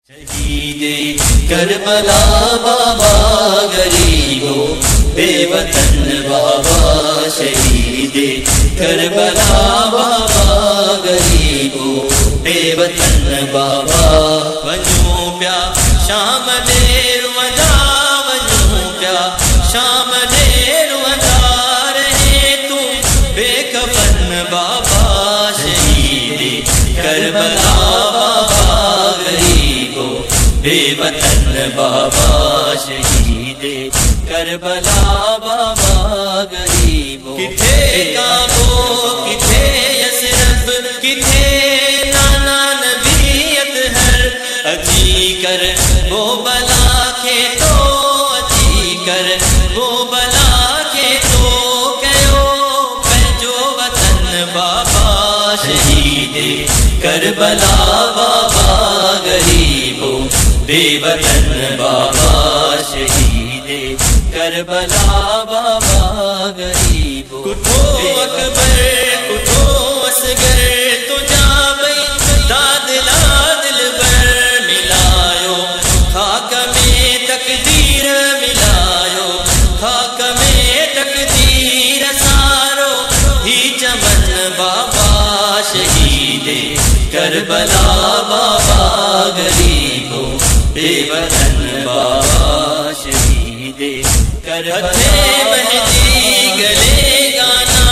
شہید کربلا بابا غریبوں بے وطن بابا، شہید کربلا بابا غریبوں بے وطن بابا، ونجوں پیا شام دیر وجا، ونجوں پیا شام دیر وجا، رہے تو بے کفن بابا، شہید کربلا بے وطن بابا، شہید کربلا بابا غریبوں، کتھے کعبو کتھے یثرب کتھے نانا نبی اطہر، اچھی کر وہ بلا کے تو، اچھی کر وہ بلا کے تو، کہو پہنچو وطن بابا، شہید کربلا بابا غریبوں بے وطن بابا، شہید کربلا بابا غریبوں، کٹھو اکبر کٹھو اصغر تو جا بئی داد لا دل بر، ملایو خاک میں تقدیر، ملایو خاک میں تقدیر، سارو ہی چمن بابا، شہید کربلا بابا غریبوں بے وطن بابا، شہید کربلا مہدی گلے گانا،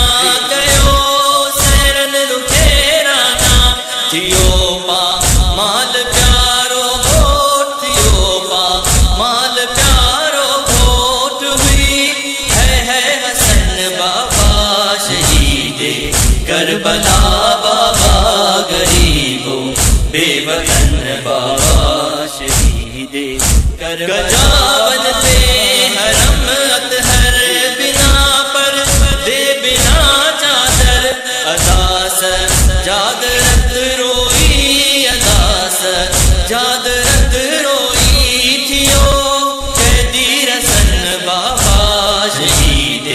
کہو سیرن رکھے رانا، تھیو پا مال پیارو گھوٹ، تھیو پا مال پیارو گھوٹ، ہوئی ہے حسن بابا، شہید کربلا بابا غریبوں بے وطن بابا، شہید گجاون پہ حرم اطہر، بنا پر دے بنا چادر، ادا سجاد رت روئی، ادا سجاد رت روئی، تھیو قیدی رسن بابا، شہید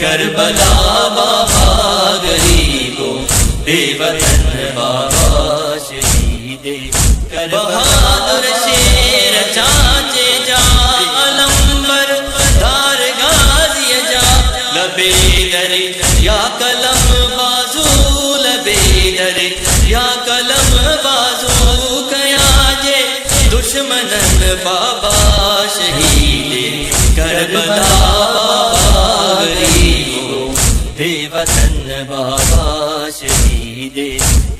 کربلا بابا غریبوں بے وطن بابا، شہید بہادر شیر چاچے جا، علمبر دار غازی جا، لبے در یا قلم بازو، لبے در یا قلم بازو، کیا جے دشمنن بابا، شہید کربلا بابا غریبوں بے وطن بابا، شہید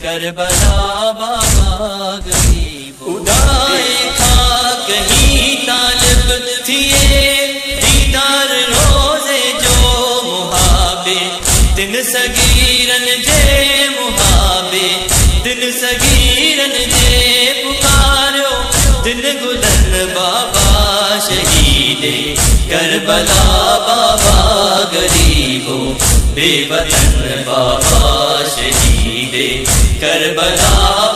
کربلا بابا غریبوں، اڑائے خاک ہی طالب تھیے دیدار روزے جو، محابے دن صغیرن جے، محابے دن صغیرن جے، پکارو دن گلن بابا، شہید کربلا بابا غریبوں بے وطن بابا، شہید کربلا